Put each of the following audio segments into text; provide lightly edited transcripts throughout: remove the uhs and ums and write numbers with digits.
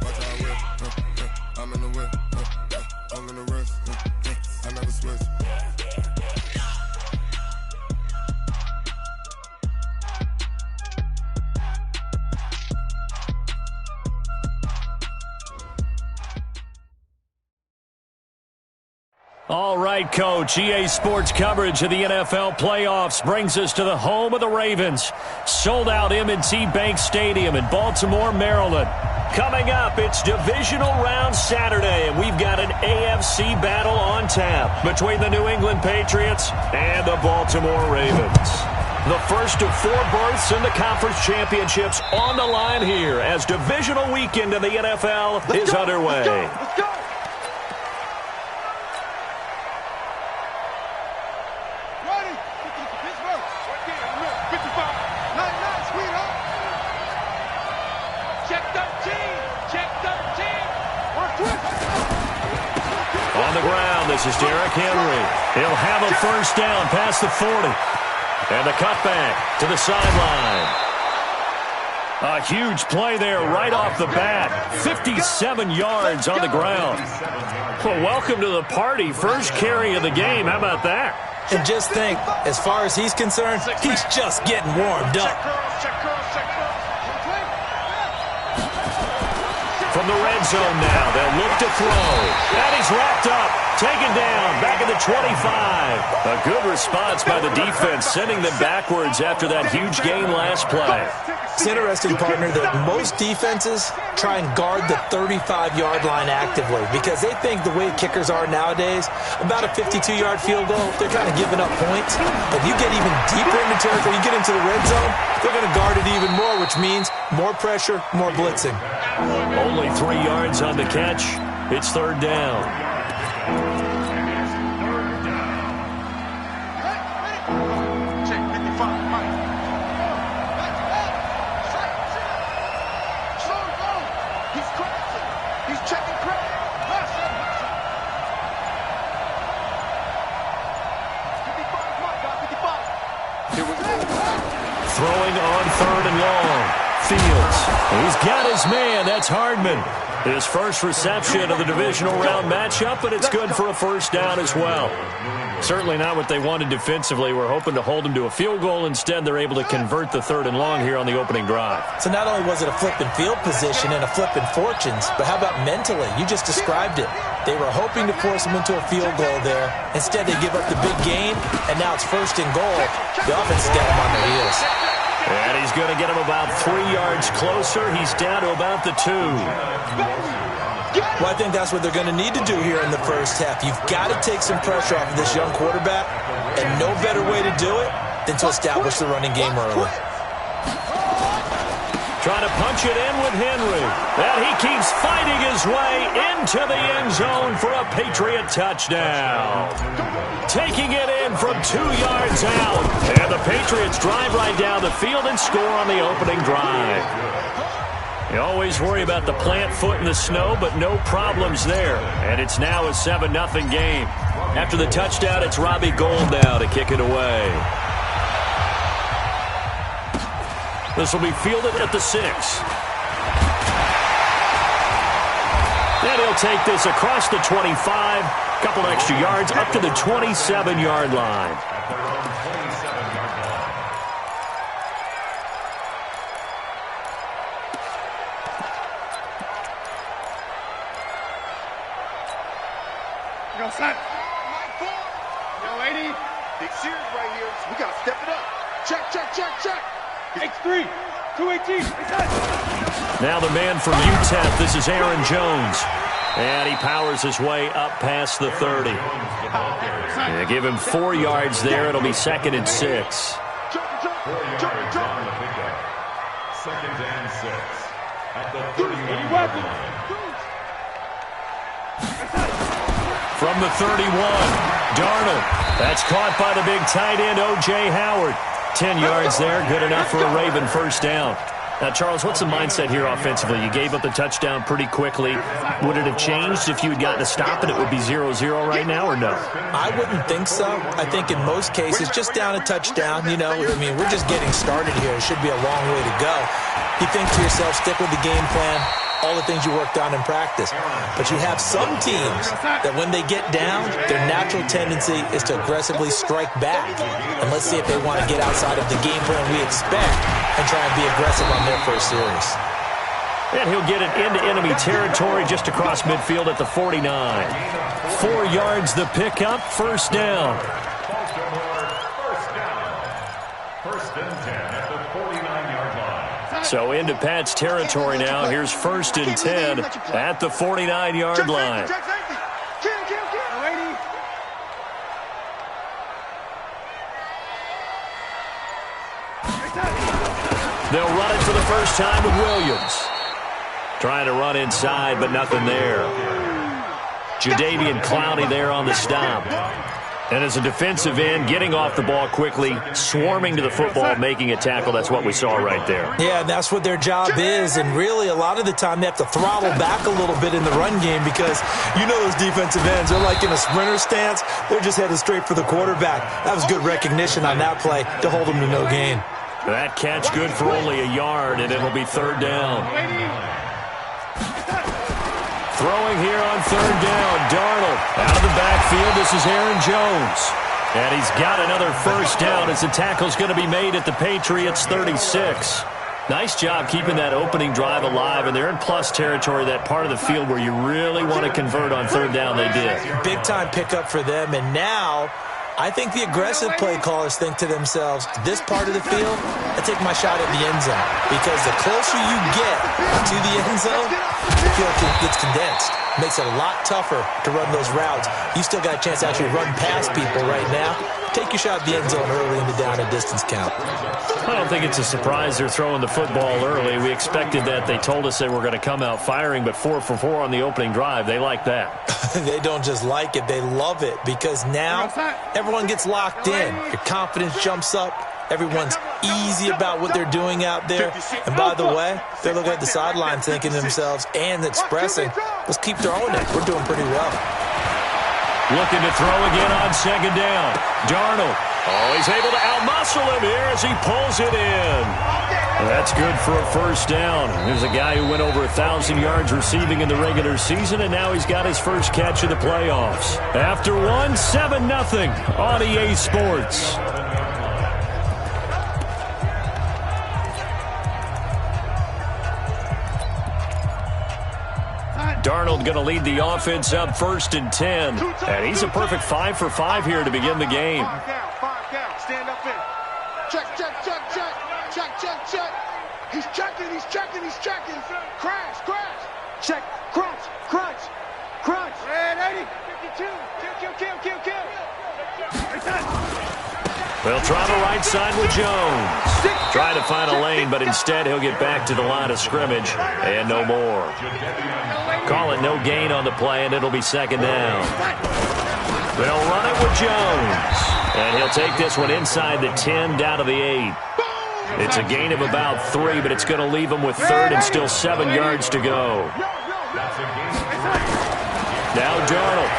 Watch how I whip. I'm in the whip. I'm in the wrist. I never switch. All right, Coach. EA Sports coverage of the NFL playoffs brings us to the home of the Ravens. Sold-out M&T Bank Stadium in Baltimore, Maryland. Coming up, it's Divisional Round Saturday, and we've got an AFC battle on tap between the New England Patriots and the Baltimore Ravens. The first of 4 berths in the conference championships on the line here as divisional weekend in the NFL is underway. Let's go. On the ground, this is Derrick Henry. He'll have a first down past the 40. And the cutback to the sideline. A huge play there right off the bat. 57 yards on the ground. Well, welcome to the party. First carry of the game. How about that? And just think, as far as he's concerned, he's just getting warmed up. From the red zone now, they'll look to throw. And he's wrapped up, taken down, back at the 25. A good response by the defense, sending them backwards after that huge gain last play. It's interesting, partner, that most defenses try and guard the 35-yard line actively because they think the way kickers are nowadays, about a 52-yard field goal, they're kind of giving up points. If you get even deeper into territory, you get into the red zone, they're going to guard it even more, which means more pressure, more blitzing. Only 3 yards on the catch. It's third down. Throwing on third and long. Fields. He's got his man. That's Hardman. His first reception of the divisional round matchup, but it's good for a first down as well. Certainly not what they wanted defensively. We're hoping to hold them to a field goal. Instead, they're able to convert the third and long here on the opening drive. So not only was it a flipping field position and a flipping fortunes, but how about mentally? You just described it. They were hoping to force him into a field goal there. Instead, they give up the big gain, and now it's first and goal. The offense is down on their heels. And he's going to get him about 3 yards closer. He's down to about the 2. Well, I think that's what they're going to need to do here in the first half. You've got to take some pressure off of this young quarterback, and no better way to do it than to establish the running game early. Trying to punch it in with Henry. And he keeps fighting his way into the end zone for a Patriot touchdown. Taking it in from 2 yards out. And the Patriots drive right down the field and score on the opening drive. You always worry about the plant foot in the snow, but no problems there. And it's now a 7-0 game. After the touchdown, it's Robbie Gould now to kick it away. This will be fielded at the 6. And he'll take this across the 25. Couple extra yards up to the 27-yard line. Yo, son. Yo, 80. Big series right here. So we got to step it up. Check. X3. 218. Now the man from UTEP. This is Aaron Jones. And he powers his way up past the 30. Yeah, give him 4 yards there. It'll be 2nd and 6. Second and 6 at the 31. From the 31, Darnold. That's caught by the big tight end, O.J. Howard. 10 yards there, good enough for a Raven first down. Now, Charles, what's the mindset here offensively? You gave up the touchdown pretty quickly. Would it have changed if you had gotten a stop and it would be 0-0 right now, or no? I wouldn't think so. I think in most cases, just down a touchdown, you know, I mean, we're just getting started here. It should be a long way to go. You think to yourself, stick with the game plan, all the things you worked on in practice. But you have some teams that when they get down, their natural tendency is to aggressively strike back. And let's see if they want to get outside of the game plan we expect and try and be aggressive on their first series. And he'll get it into enemy territory just across midfield at the 49. 4 yards the pickup, first down. First and 10 at the 49-yard line. So into Pat's territory now. Here's first and 10 at the 49-yard line. They'll run it for the first time with Williams. Trying to run inside, but nothing there. Jadeveon Clowney there on the stop. And as a defensive end, getting off the ball quickly, swarming to the football, making a tackle, that's what we saw right there. Yeah, that's what their job is, and really a lot of the time they have to throttle back a little bit in the run game because you know those defensive ends, they're like in a sprinter stance. They're just headed straight for the quarterback. That was good recognition on that play to hold them to no gain. That catch good for only a yard, and it'll be third down. Throwing here on third down, Darnold out of the backfield. This is Aaron Jones. And he's got another first down as the tackle's going to be made at the Patriots 36. Nice job keeping that opening drive alive, and they're in plus territory, that part of the field where you really want to convert on third down. They did. Big-time pickup for them, and now I think the aggressive play callers think to themselves, this part of the field, I take my shot at the end zone. Because the closer you get to the end zone, the field gets condensed. Makes it a lot tougher to run those routes. You still got a chance to actually run past people right now. Take your shot at the end zone early in the down and distance count. I don't think it's a surprise they're throwing the football early. We expected that. They told us they were going to come out firing, but 4 for 4 on the opening drive. They like that. They don't just like it, they love it, because now everyone gets locked in. Your confidence jumps up. Everyone's easy about what they're doing out there. And by the way, they're looking at the sideline thinking to themselves and expressing, let's keep throwing it. We're doing pretty well. Looking to throw again on second down. Darnold. Oh, he's able to outmuscle him here as he pulls it in. That's good for a first down. There's a guy who went over 1,000 yards receiving in the regular season, and now he's got his first catch in the playoffs. After one, 7-0 on EA Sports. Darnold going to lead the offense up first and 10. And he's a perfect 5 for 5 here to begin the game. 5 down, stand up in. Check. He's checking. Crash. Check, crunch. Red 80, 52, kill. They'll try the right side with Jones. Trying to find a lane, but instead he'll get back to the line of scrimmage. And no more. Call it no gain on the play, and it'll be second down. They'll run it with Jones. And he'll take this one inside the 10 down to the 8. It's a gain of about 3, but it's going to leave him with third and still 7 yards to go. Now Darnold.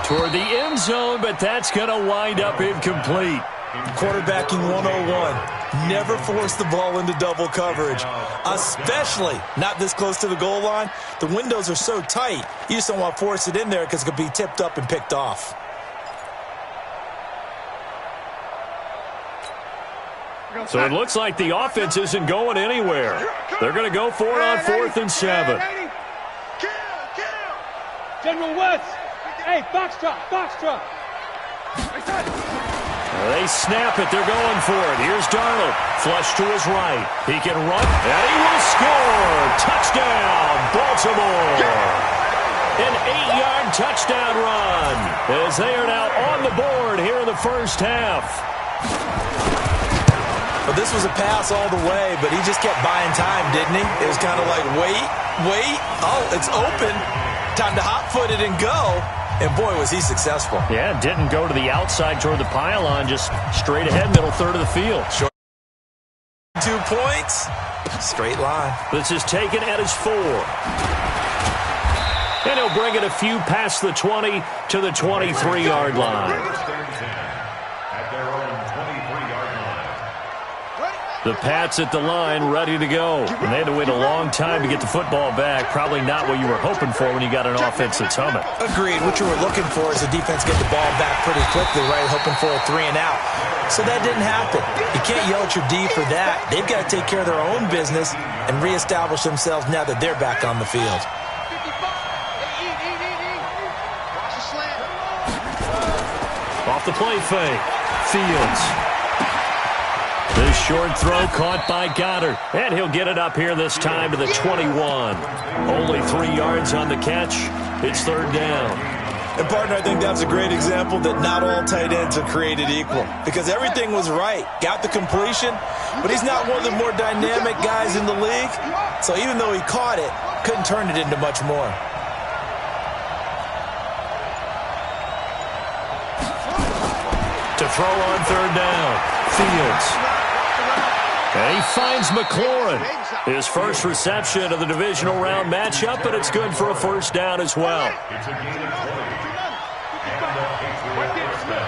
Toward the end zone, but that's going to wind up incomplete. Quarterbacking 101. Never force the ball into double coverage, especially not this close to the goal line. The windows are so tight, you just don't want to force it in there because it could be tipped up and picked off. So it looks like the offense isn't going anywhere. They're going to go for it on 4th and 7. General West. Hey, box truck. They snap it. They're going for it. Here's Darnold. Flush to his right. He can run, and he will score. Touchdown, Baltimore. An 8-yard touchdown run as they are now on the board here in the first half. Well, this was a pass all the way, but he just kept buying time, didn't he? It was kind of like, wait. Oh, it's open. Time to hot-foot it and go. And, boy, was he successful. Yeah, didn't go to the outside toward the pylon, just straight ahead, middle third of the field. Sure. 2 points. Straight line. This is taken at his 4. And he'll bring it a few past the 20 to the 23-yard line. At their own 23-yard line. The Pats at the line, ready to go. And they had to wait a long time to get the football back. Probably not what you were hoping for when you got an offense that's humming. Agreed. What you were looking for is the defense get the ball back pretty quickly, right? Hoping for a 3 and out. So that didn't happen. You can't yell at your D for that. They've got to take care of their own business and reestablish themselves now that they're back on the field. Off the play fake. Fields. This short throw caught by Goddard. And he'll get it up here this time to the 21. Only 3 yards on the catch. It's 3rd down. And, partner, I think that's a great example that not all tight ends are created equal. Because everything was right. Got the completion, but he's not one of the more dynamic guys in the league. So even though he caught it, couldn't turn it into much more. To throw on 3rd down. Fields. And he finds McLaurin. His first reception of the divisional round matchup, but it's good for a 1st down as well. It's a gain of 20. And the Patriots first down.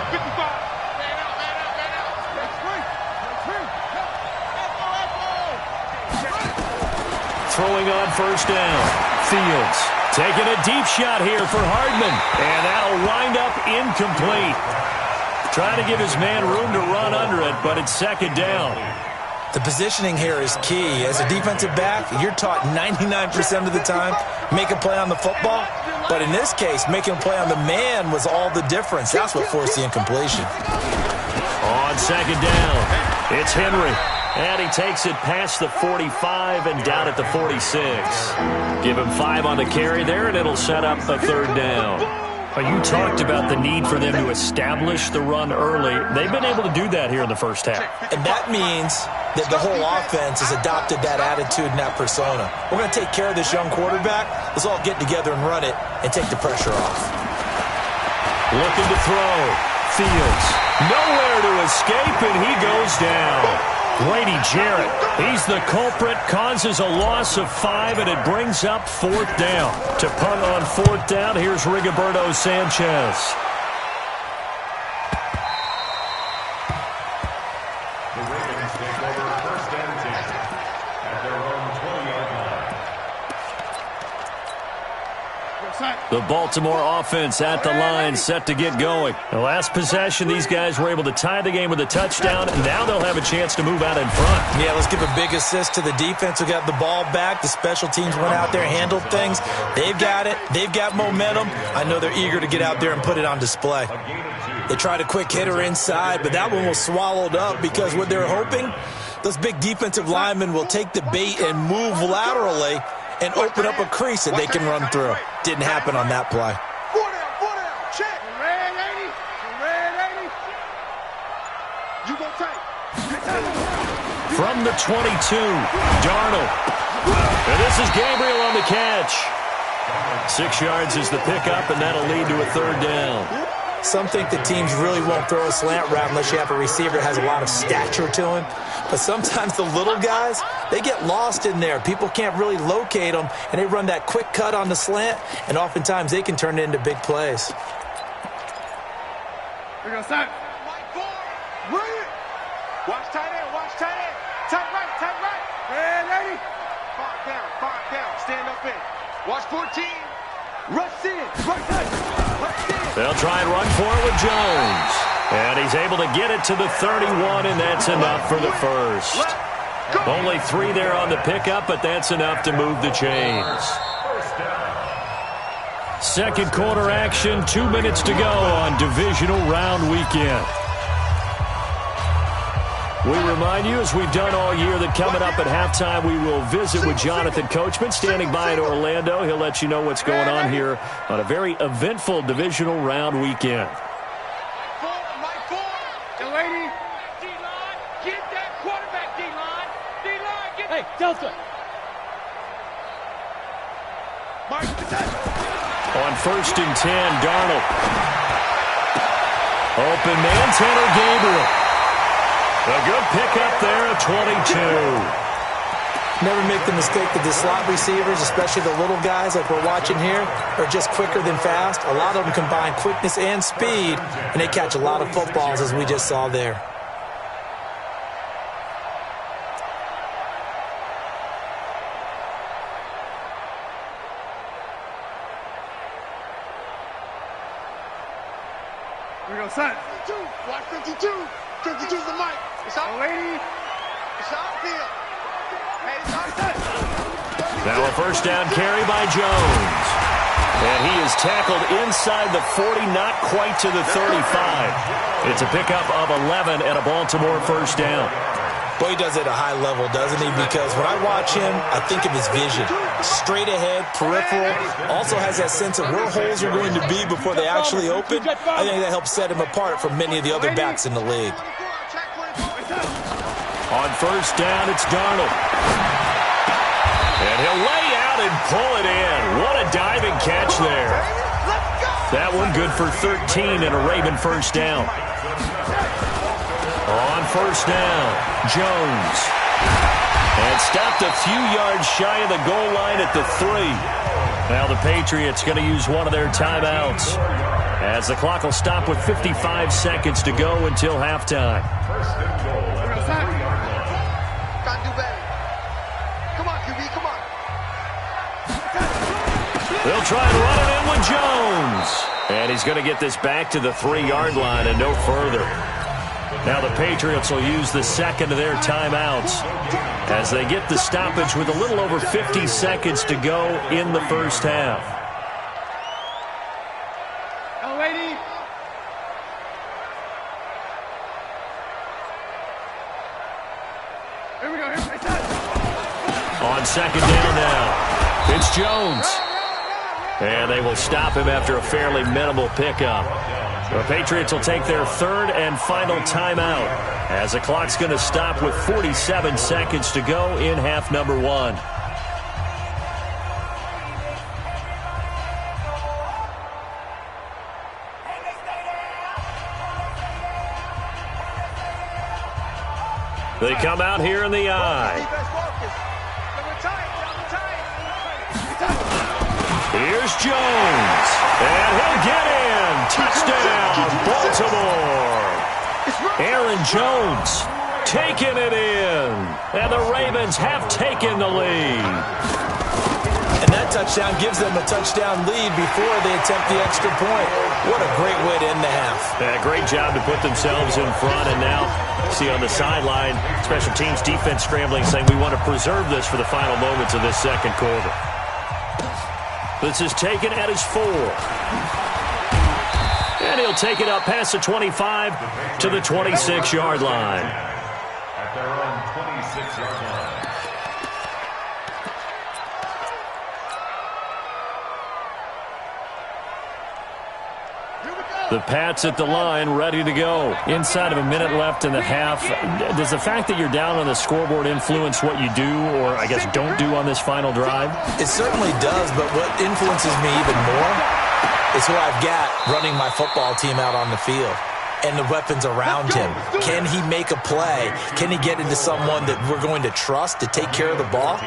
Throwing on 1st down. Fields taking a deep shot here for Hardman. And that'll wind up incomplete. Trying to give his man room to run under it, but it's 2nd down. The positioning here is key. As a defensive back, you're taught 99% of the time, make a play on the football. But in this case, making a play on the man was all the difference. That's what forced the incompletion. On 2nd down, it's Henry. And he takes it past the 45 and down at the 46. Give him 5 on the carry there, and it'll set up a 3rd down. You talked about the need for them to establish the run early. They've been able to do that here in the first half. And that means that the whole offense has adopted that attitude and that persona. We're going to take care of this young quarterback. Let's all get together and run it and take the pressure off. Looking to throw. Fields. Nowhere to escape, and he goes down. Grady Jarrett, he's the culprit, causes a loss of 5, and it brings up 4th down. To punt on 4th down, here's Rigoberto Sanchez. The Ravens take over 1st and 10 at their own 20-yard line. The Baltimore offense at the line, set to get going. The last possession, these guys were able to tie the game with a touchdown, and now they'll have a chance to move out in front. Yeah, let's give a big assist to the defense who got the ball back. The special teams went out there, handled things. They've got it. They've got momentum. I know they're eager to get out there and put it on display. They tried a quick hitter inside, but that one was swallowed up because what they're hoping, those big defensive linemen will take the bait and move laterally and open up a crease that they can run through. Didn't happen on that play. 4 down, check. Red 80, red 80. You go tight. From the 22, Darnold. And this is Gabriel on the catch. 6 yards is the pickup, and that'll lead to a 3rd down. Some think that teams really won't throw a slant route unless you have a receiver that has a lot of stature to him. But sometimes the little guys, they get lost in there. People can't really locate them, and they run that quick cut on the slant, and oftentimes they can turn it into big plays. We're going to start. Bring it. Watch tight end, watch tight end. Tight right, tight right. Red 80. 5 down, stand up in. Watch 14. Rush in, right side. They'll try and run for it with Jones. And he's able to get it to the 31, and that's enough for the first. Only 3 there on the pickup, but that's enough to move the chains. 2nd quarter action, 2 minutes to go on divisional round weekend. We remind you, as we've done all year, that coming up at halftime, we will visit with Jonathan Coachman, standing by in Orlando. He'll let you know what's going on here on a very eventful divisional round weekend. Hey, Delta. On 1st and 10, Darnold. Open man, Tanner Gabriel. A good pickup there at 22. Never make the mistake that the slot receivers, especially the little guys like we're watching here, are just quicker than fast. A lot of them combine quickness and speed, and they catch a lot of footballs, as we just saw there. Here we go, son. 52. Watch 52. 52's the mic. It's out, lady. It's outfield. Now a first down carry by Jones. And he is tackled inside the 40, not quite to the 35. It's a pickup of 11 and a Baltimore first down. Boy, he does it at a high level, doesn't he? Because when I watch him, I think of his vision. Straight ahead, peripheral. Also has that sense of where holes are going to be before they actually open. I think that helps set him apart from many of the other backs in the league. On first down, it's Darnold. And he'll lay out and pull it in. What a diving catch there. That one good for 13 and a Raven first down. On first down, Jones. And stopped a few yards shy of the goal line at the 3. Now the Patriots going to use one of their timeouts, as the clock will stop with 55 seconds to go until halftime. First and goal at the 3-yard line. Gotta do better. Come on, QB, come on. They'll try and run it in with Jones. And he's going to get this back to the 3-yard line and no further. Now the Patriots will use the second of their timeouts as they get the stoppage with a little over 50 seconds to go in the first half. Now, lady. Here we go. On second down now, it's Jones. And they will stop him after a fairly minimal pickup. The Patriots will take their third and final timeout as the clock's going to stop with 47 seconds to go in half number 1. They come out here in the eye. Here's Jones, and he'll get in. Touchdown, Baltimore. Aaron Jones taking it in, and the Ravens have taken the lead. And that touchdown gives them a touchdown lead before they attempt the extra point. What a great way to end the half. Yeah, great job to put themselves in front, and now see on the sideline, special teams defense scrambling, saying we want to preserve this for the final moments of this second quarter. This is taken at his 4. And he'll take it up past the 25 to the 26-yard line. At their own 26-yard line. The Pats at the line, ready to go. Inside of a minute left in the half. Does the fact that you're down on the scoreboard influence what you do, or I guess don't do on this final drive? It certainly does, but what influences me even more is who I've got running my football team out on the field and the weapons around him. Can he make a play? Can he get into someone that we're going to trust to take care of the ball?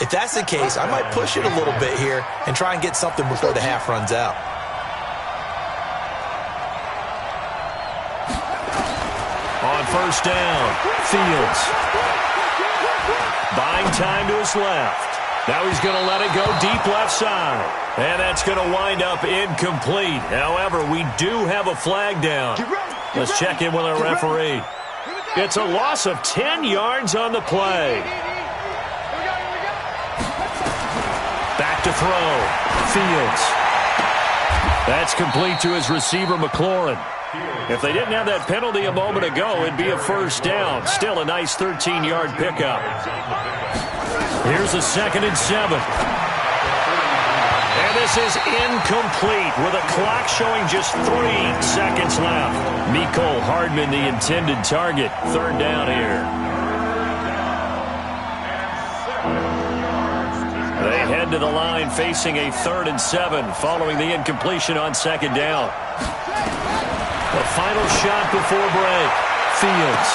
If that's the case, I might push it a little bit here and try and get something before the half runs out. On first down, Fields. Buying time to his left. Now he's going to let it go deep left side. And that's going to wind up incomplete. However, we do have a flag down. Let's check in with our referee. It's a loss of 10 yards on the play. Back to throw. Fields. That's complete to his receiver, McLaurin. If they didn't have that penalty a moment ago, it'd be a first down. Still a nice 13-yard pickup. Here's a 2nd and 7. And this is incomplete with a clock showing just 3 seconds left. Mecole Hardman, the intended target. 3rd down here. They head to the line facing a 3rd and 7 following the incompletion on 2nd down. The final shot before break. Fields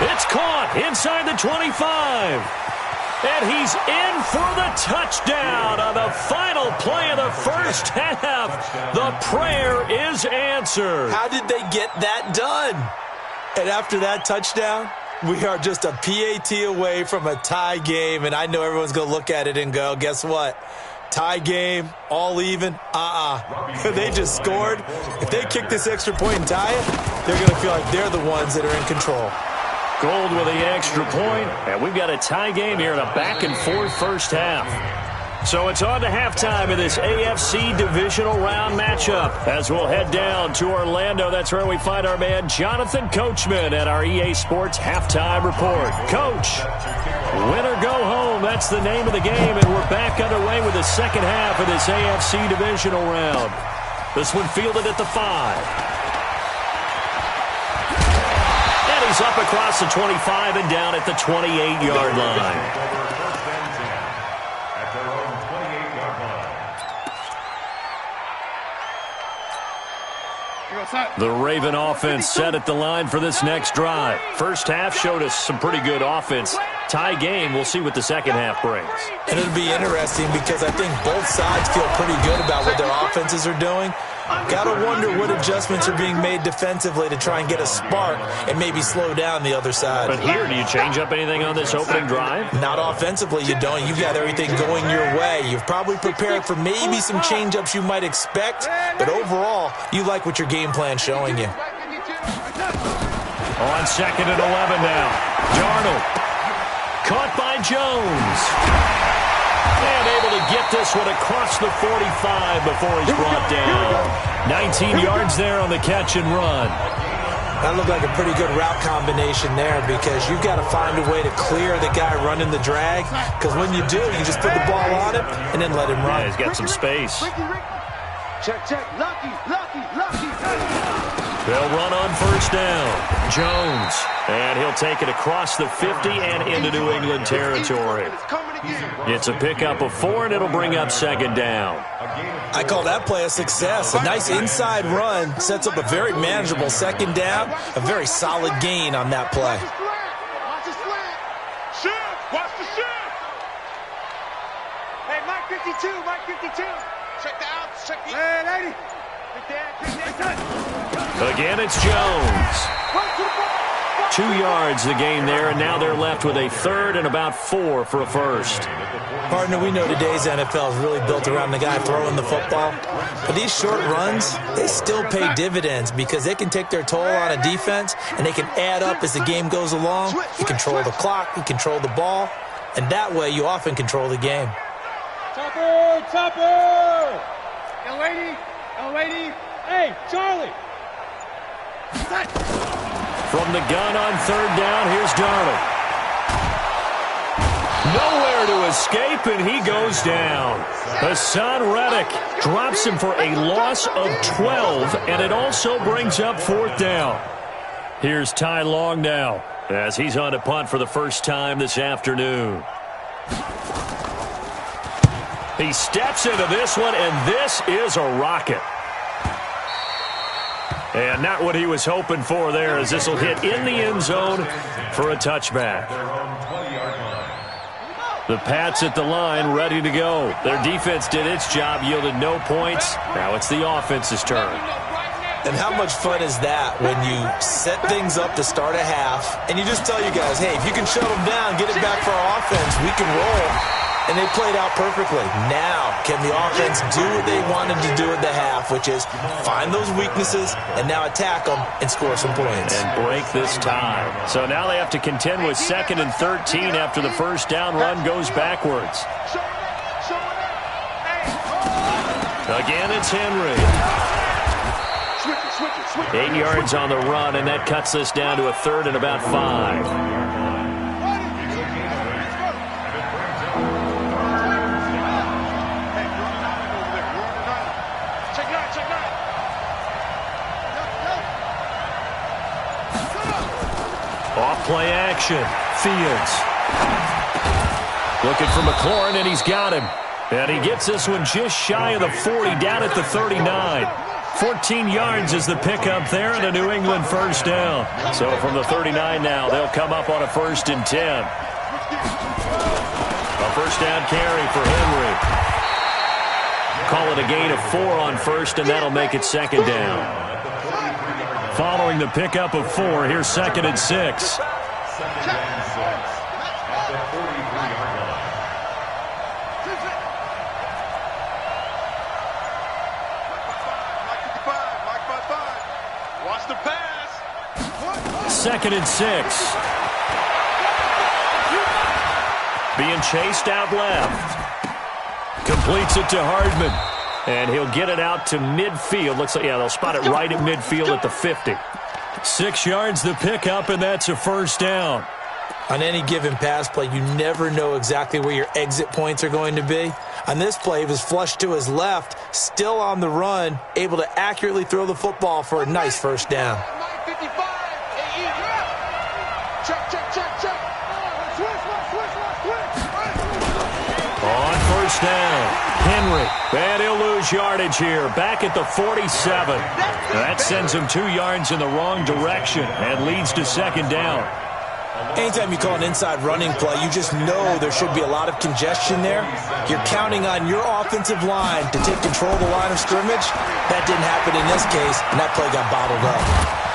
It's caught inside the 25. And he's in for the touchdown on the final play of the first half. The prayer is answered. How did they get that done? And after that touchdown, we are just a PAT away from a tie game. And I know everyone's going to look at it and go, guess what? Tie game, all even, They just scored. If they kick this extra point and tie it, they're going to feel like they're the ones that are in control. Gold with the extra point, and we've got a tie game here in a back-and-forth first half. So it's on to halftime in this AFC divisional round matchup as we'll head down to Orlando. That's where we find our man Jonathan Coachman at our EA Sports Halftime Report. Coach, win or go home, that's the name of the game, and we're back underway with the second half of this AFC divisional round. This one fielded at the 5. He's up across the 25 and down at the 28-yard line. The Raven offense set at the line for this next drive. First half showed us some pretty good offense. Tie game, we'll see what the second half brings. And it'll be interesting because I think both sides feel pretty good about what their offenses are doing. Got to wonder what adjustments are being made defensively to try and get a spark and maybe slow down the other side. But here, do you change up anything on this opening drive? Not offensively, you don't. You've got everything going your way. You've probably prepared for maybe some change-ups you might expect, but overall, you like what your game plan's showing you. On 2nd and 11 now. Darnold. Caught by Jones. And able to get this one across the 45 before he's brought down. 19 yards there on the catch and run. That looked like a pretty good route combination there because you've got to find a way to clear the guy running the drag. Because when you do, you just put the ball on him and then let him run. Yeah, he's got some space. Check, check. Lucky. They'll run on first down. Jones. And he'll take it across the 50 and into New England territory. It's a pickup of 4, and it'll bring up second down. I call that play a success. A nice inside run sets up a very manageable second down. A very solid gain on that play. Watch the slant. Shift. Watch the shift. Hey, Mike 52. Check the outs. Check the outs. Hey, lady. Again, it's Jones. 2 yards the gain there, and now they're left with a third and about 4 for a first. Partner, we know today's NFL is really built around the guy throwing the football. But these short runs, they still pay dividends because they can take their toll on a defense, and they can add up as the game goes along. You control the clock, you control the ball, and that way you often control the game. Topper! L lady. Hey, Charlie! From the gun on third down, here's Darnold. Nowhere to escape, and he goes down. Hassan Reddick drops him for a loss of 12, and it also brings up fourth down. Here's Ty Long now, as he's on to punt for the first time this afternoon. He steps into this one, and this is a rocket. And not what he was hoping for there, as this will hit in the end zone for a touchback. The Pats at the line, ready to go. Their defense did its job, yielded no points. Now it's the offense's turn. And how much fun is that when you set things up to start a half, and you just tell you guys, hey, if you can shut them down, get it back for our offense, we can roll. And they played out perfectly. Now, can the offense do what they wanted to do at the half, which is find those weaknesses and now attack them and score some points. And break this tie. So now they have to contend with 2nd and 13 after the first down run goes backwards. Again, it's Henry. 8 yards on the run, and that cuts this down to a third and about 5. Off-play action. Fields. Looking for McLaurin, and he's got him. And he gets this one just shy of the 40, down at the 39. 14 yards is the pickup there and a New England first down. So from the 39 now, they'll come up on a 1st and 10. A first down carry for Henry. Call it a gain of 4 on 1st, and that'll make it 2nd down. Following the pickup of 4, here's 2nd and 6. 2nd and 6 at the 43-yard line. Watch the pass. 2nd and 6. Being chased out left. Completes it to Hardman. And he'll get it out to midfield. Looks like, yeah, they'll spot it right at midfield at the 50. 6 yards the pickup, and that's a first down. On any given pass play, you never know exactly where your exit points are going to be. On this play, he was flushed to his left, still on the run, able to accurately throw the football for a nice first down. On first down, Henry. And he'll lose yardage here. Back at the 47. That sends him 2 yards in the wrong direction and leads to 2nd down. Anytime you call an inside running play, you just know there should be a lot of congestion there. You're counting on your offensive line to take control of the line of scrimmage. That didn't happen in this case, and that play got bottled up.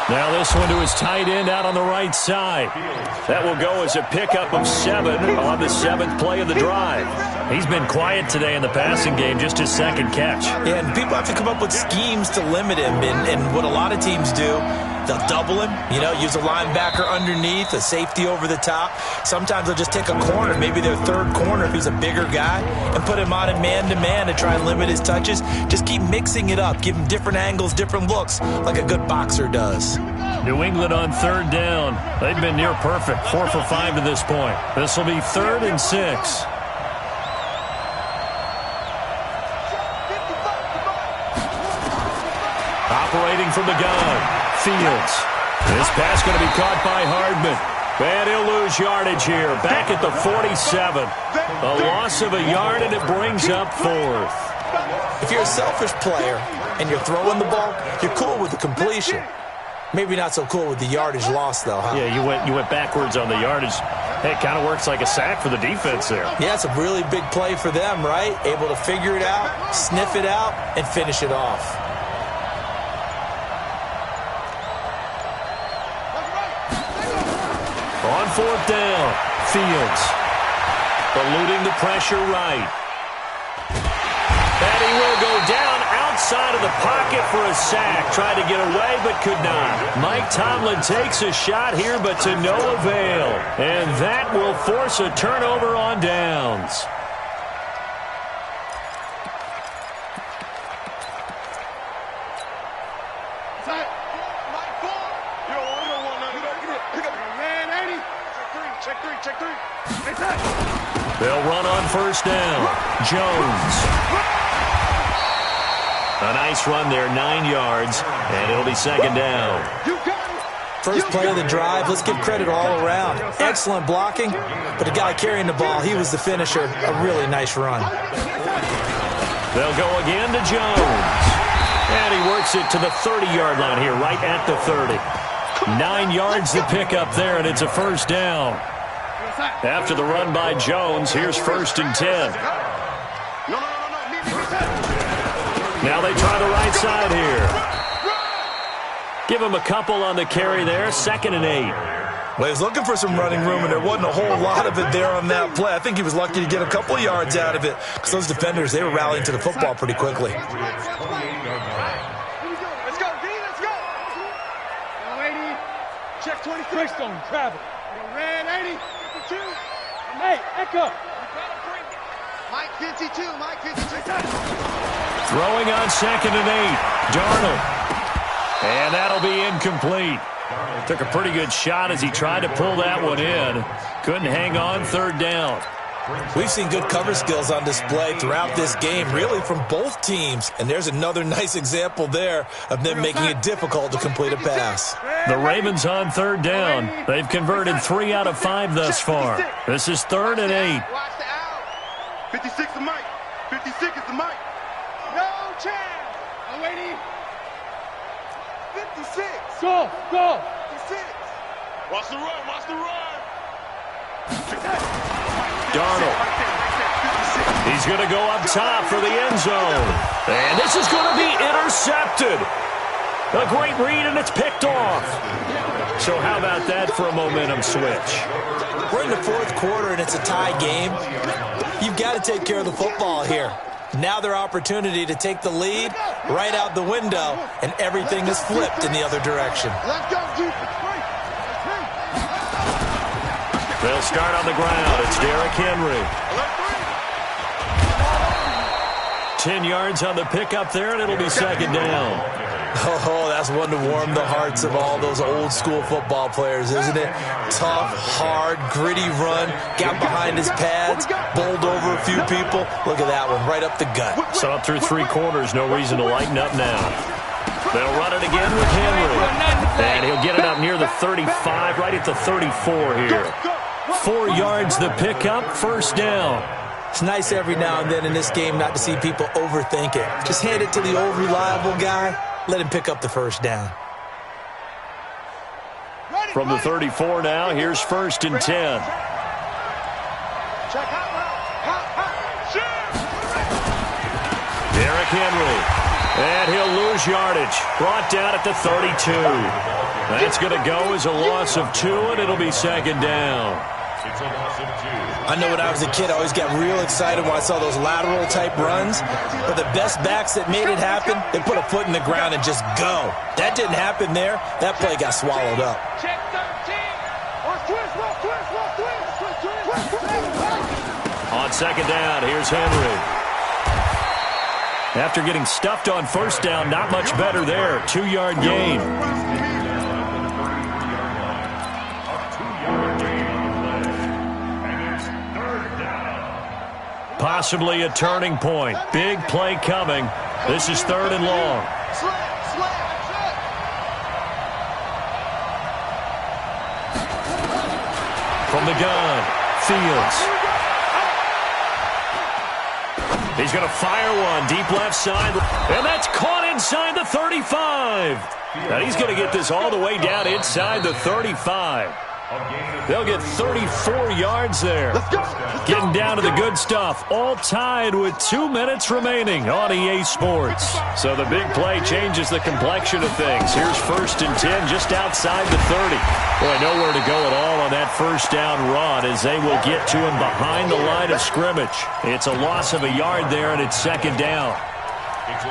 Now this one to his tight end out on the right side. That will go as a pickup of 7 on the 7th play of the drive. He's been quiet today in the passing game, just his 2nd catch. Yeah, and people have to come up with schemes to limit him, and what a lot of teams do, they'll double him, use a linebacker underneath, a safety over the top. Sometimes they'll just take a corner, maybe their 3rd corner if he's a bigger guy, and put him on a man-to-man to try and limit his touches. Just keep mixing it up, give him different angles, different looks, like a good boxer does. New England on 3rd down. They've been near perfect, 4 for 5 to this point. This will be 3rd and 6. Operating from the gun, Fields. This pass going to be caught by Hardman. And he'll lose yardage here. Back at the 47. A loss of a yard, and it brings up 4th. If you're a selfish player and you're throwing the ball, you're cool with the completion. Maybe not so cool with the yardage loss, though, huh? Yeah, you went backwards on the yardage. Hey, it kind of works like a sack for the defense there. Yeah, it's a really big play for them, right? Able to figure it out, sniff it out, and finish it off. On 4th down, Fields. Eluding the pressure right. And he will go down outside of the pocket for a sack. Tried to get away, but could not. Mike Tomlin takes a shot here, but to no avail. And that will force a turnover on downs. They'll run on first down. Jones. A nice run there, 9 yards, and it'll be 2nd down. First play of the drive, let's give credit all around. Excellent blocking, but the guy carrying the ball, he was the finisher. A really nice run. They'll go again to Jones. And he works it to the 30-yard line here, right at the 30. 9 yards to pick up there, and it's a first down. After the run by Jones, here's 1st and 10. Now they try the right side here. Give him a couple on the carry there, 2nd and 8. Well, he was looking for some running room, and there wasn't a whole lot of it there on that play. I think he was lucky to get a couple of yards out of it because those defenders, they were rallying to the football pretty quickly. Let's go, D, let's go. Check 23. Stone, travel. Red 80, 52. Hey, echo. Mike 52, Mike 52. Throwing on 2nd and 8. Darnold. And that'll be incomplete. Took a pretty good shot as he tried to pull that one in. Couldn't hang on 3rd down. We've seen good cover skills on display throughout this game, really from both teams. And there's another nice example there of them making it difficult to complete a pass. The Ravens on 3rd down. They've converted 3 out of 5 thus far. This is 3rd and 8. Watch the out. 56 is Mike. 56 is the Mike. No chance. 080. 56. Go, go. 56. Watch the run, watch the run. Darnold. He's going to go up top for the end zone. And this is going to be intercepted. A great read, and it's picked off. So how about that for a momentum switch? We're in the fourth quarter, and it's a tie game. You've got to take care of the football here. Now their opportunity to take the lead right out the window, and everything is flipped in the other direction. Let's go, Duke. They'll start on the ground. It's Derrick Henry. 10 yards on the pickup there, and it'll be second down. Oh, that's one to warm the hearts of all those old-school football players, isn't it? Tough, hard, gritty run, got behind his pads, bowled over a few people. Look at that one, right up the gut. So up through three quarters, no reason to lighten up now. They'll run it again with Henry. And he'll get it up near the 35, right at the 34 here. 4 yards the pickup, first down. It's nice every now and then in this game not to see people overthink it. Just hand it to the old reliable guy. Let him pick up the first down. From the 34 now, here's first and 10. Derrick Henry. And he'll lose yardage. Brought down at the 32. That's going to go as a loss of 2, and it'll be second down. It's a loss of 2. I know when I was a kid, I always got real excited when I saw those lateral-type runs. But the best backs that made it happen, they put a foot in the ground and just go. That didn't happen there. That play got swallowed up. Check 13. On second down, here's Henry. After getting stuffed on first down, not much better there. 2-yard gain. Possibly a turning point. Big play coming. This is third and long. From the gun, Fields. He's going to fire one deep left side. And that's caught inside the 35. Now he's going to get this all the way down inside the 35. They'll get 34 yards there. Getting down to the good stuff. All tied with 2 minutes remaining on EA Sports. So the big play changes the complexion of things. Here's first and 10 just outside the 30. Boy, nowhere to go at all on that first down run as they will get to him behind the line of scrimmage. It's a loss of a yard there, and it's second down.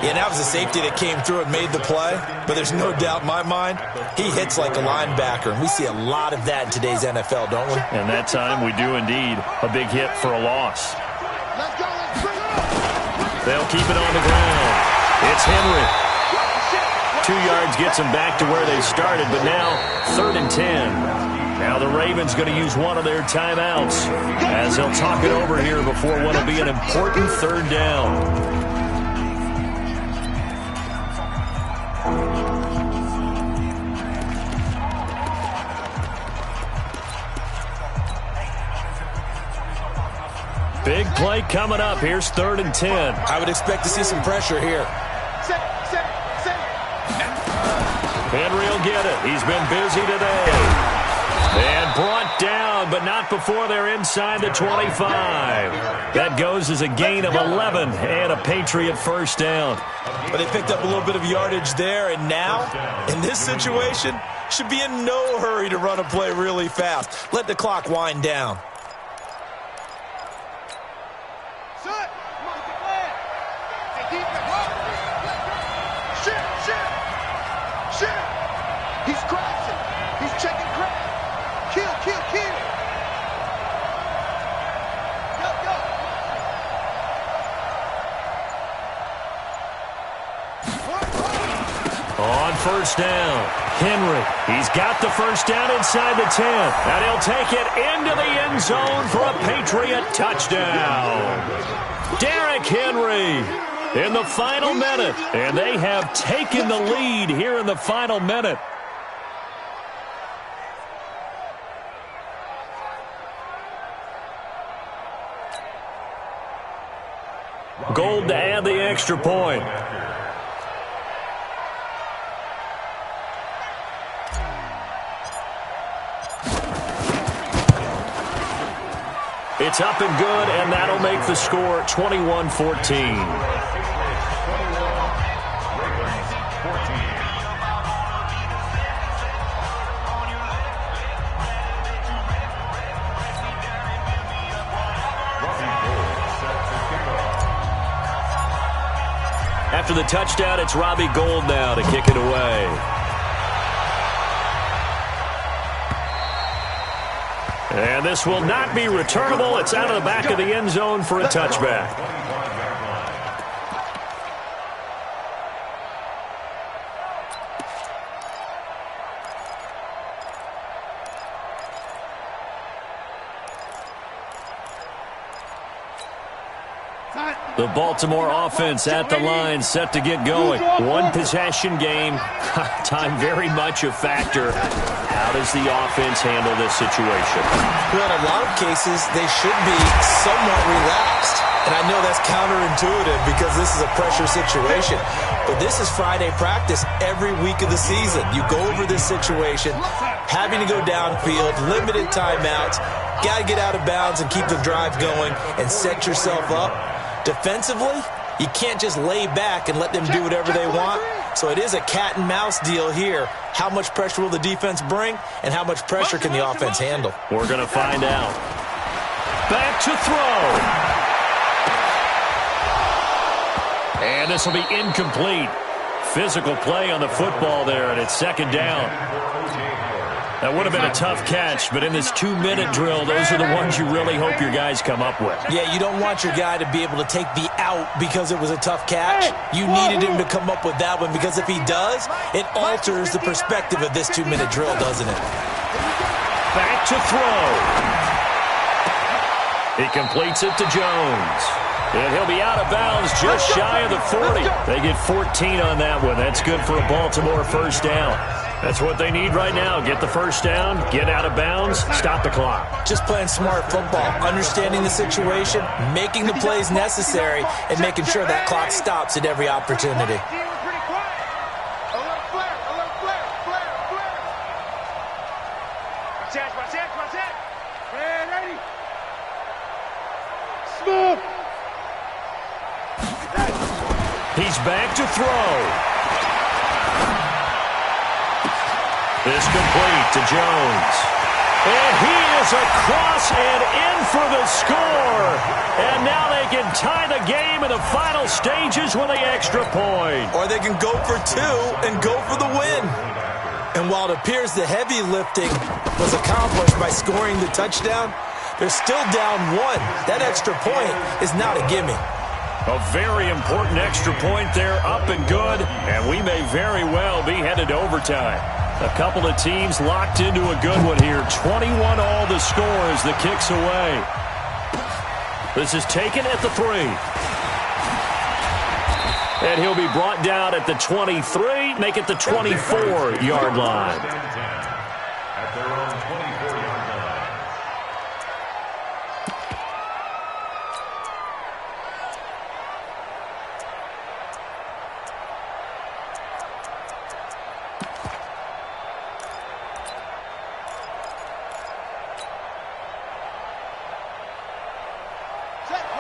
Yeah, that was a safety that came through and made the play. But there's no doubt in my mind, he hits like a linebacker. And we see a lot of that in today's NFL, don't we? And that time we do indeed. A big hit for a loss. They'll keep it on the ground. It's Henry. 2 yards gets them back to where they started, but now third and 10. Now the Ravens going to use one of their timeouts as they'll talk it over here before what will be an important third down. Big play coming up. Here's third and 10. I would expect to see some pressure here. Henry will get it. He's been busy today. And brought down, but not before they're inside the 25. That goes as a gain of 11 and a Patriot first down. But they picked up a little bit of yardage there, and now, in this situation, should be in no hurry to run a play really fast. Let the clock wind down. He's crashing. He's checking crack. Kill. Go. On first down, Henry. He's got the first down inside the 10. And he'll take it into the end zone for a Patriot touchdown. Derrick Henry in the final minute. And they have taken the lead here in the final minute. Gold to add the extra point. It's up and good, and that'll make the score 21-14. After the touchdown, it's Robbie Gould now to kick it away. And this will not be returnable. It's out of the back of the end zone for a touchback. The Baltimore offense at the line, set to get going. One possession game. Time very much a factor. How does the offense handle this situation? Well, in a lot of cases, they should be somewhat relaxed. And I know that's counterintuitive because this is a pressure situation. But this is Friday practice every week of the season. You go over this situation, having to go downfield, limited timeouts, got to get out of bounds and keep the drive going and set yourself up. Defensively, you can't just lay back and let them do whatever they want. So it is a cat and mouse deal here. How much pressure will the defense bring, and how much pressure can the offense handle? We're going to find out. Back to throw. And this will be incomplete. Physical play on the football there, and it's second down. That would have been a tough catch, but in this 2-minute drill, those are the ones you really hope your guys come up with. Yeah, you don't want your guy to be able to take the out because it was a tough catch. You needed him to come up with that one because if he does, it alters the perspective of this 2-minute drill, doesn't it? Back to throw. He completes it to Jones. And he'll be out of bounds just shy of the 40. They get 14 on that one. That's good for a Baltimore first down. That's what they need right now. Get the first down, get out of bounds, stop the clock. Just playing smart football, understanding the situation, making the plays necessary, and making sure that clock stops at every opportunity. He's back to throw. This complete to Jones. And he is across and in for the score. And now they can tie the game in the final stages with an extra point. Or they can go for two and go for the win. And while it appears the heavy lifting was accomplished by scoring the touchdown, they're still down one. That extra point is not a gimme. A very important extra point there, up and good. And we may very well be headed to overtime. A couple of teams locked into a good one here. 21 all the score as the kick's away. This is taken at the 3. And he'll be brought down at the 23, make it the 24-yard line. At their own 24-yard line.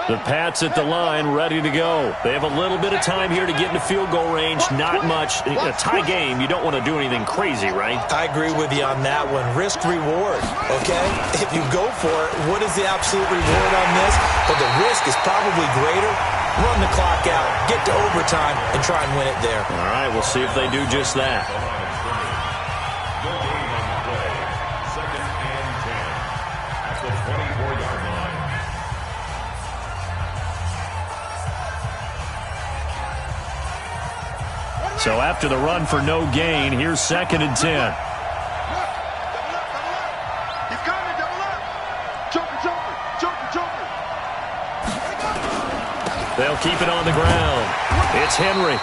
The Pats at the line, ready to go. They have a little bit of time here to get into field goal range. Not much. In a tie game, you don't want to do anything crazy, right? I agree with you on that one. Risk reward, okay? If you go for it, what is the absolute reward on this? But the risk is probably greater. Run the clock out, get to overtime, and try and win it there. All right, we'll see if they do just that. Second and 10 at the 24-yard line. So after the run for no gain, here's second and 10. Double up. He's coming, double up. Joker. They'll keep it on the ground. It's Henry.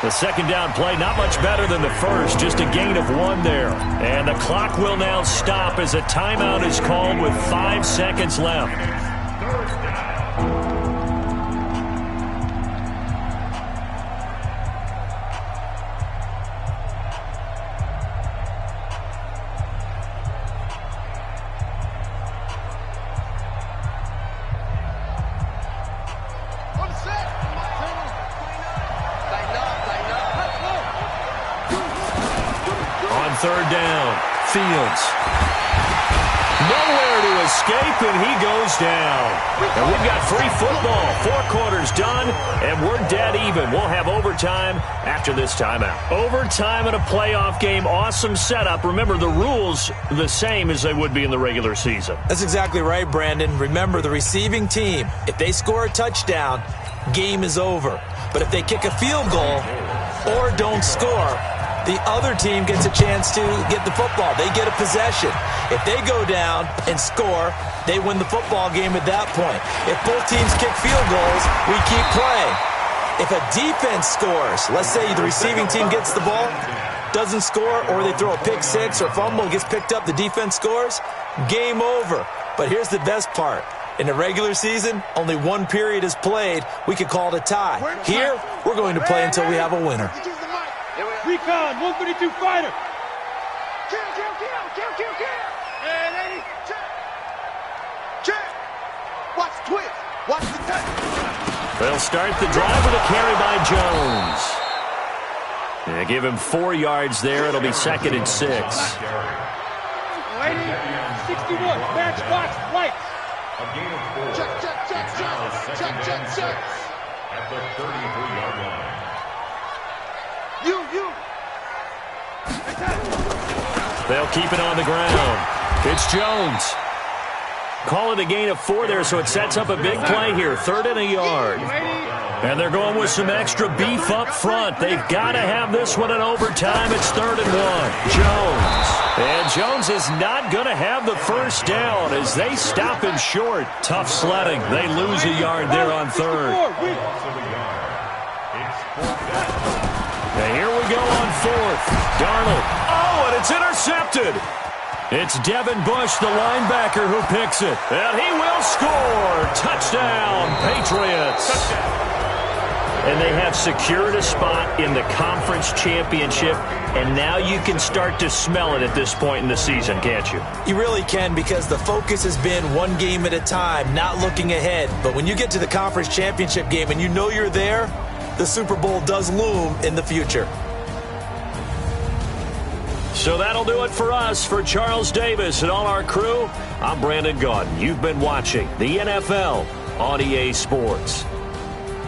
The second down play, not much better than the first, just a gain of 1 there. And the clock will now stop as a timeout is called with 5 seconds left. Third down. third down. Fields. Nowhere to escape, and he goes down. And we've got free football. 4 quarters done, and we're dead even. We'll have overtime after this timeout. Overtime in a playoff game. Awesome setup. Remember, the rules the same as they would be in the regular season. That's exactly right, Brandon. Remember, the receiving team, if they score a touchdown, game is over. But if they kick a field goal or don't score, the other team gets a chance to get the football. They get a possession. If they go down and score, they win the football game at that point. If both teams kick field goals, we keep playing. If a defense scores, let's say the receiving team gets the ball, doesn't score, or they throw a pick six or fumble, gets picked up, the defense scores, game over. But here's the best part. In the regular season, only one period is played. We could call it a tie. Here, we're going to play until we have a winner. Recon, 132 fighter. Kill. And 80, check. Watch the twist. Watch the touch. They'll start the drive with a carry by Jones. They give him 4 yards there. It'll be 2nd and 6. 61, match box, lights. A gain of 4. Check. At the 33-yard line. You. They'll keep it on the ground. It's Jones. Call it a gain of 4 there, so it sets up a big play here. 3rd and a yard. And they're going with some extra beef up front. They've got to have this one in overtime. It's 3rd and 1. Jones. And Jones is not going to have the first down as they stop him short. Tough sledding. They lose a yard there on 3rd. And here we go on 4th. Darnold. Oh, and it's intercepted. It's Devin Bush, the linebacker, who picks it. And he will score. Touchdown, Patriots. And they have secured a spot in the conference championship, and now you can start to smell it at this point in the season, can't you? You really can, because the focus has been one game at a time, not looking ahead. But when you get to the conference championship game and you know you're there, the Super Bowl does loom in the future. So that'll do it for us. For Charles Davis and all our crew, I'm Brandon Gaudin. You've been watching the NFL on EA Sports.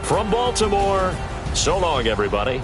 From Baltimore, so long, everybody.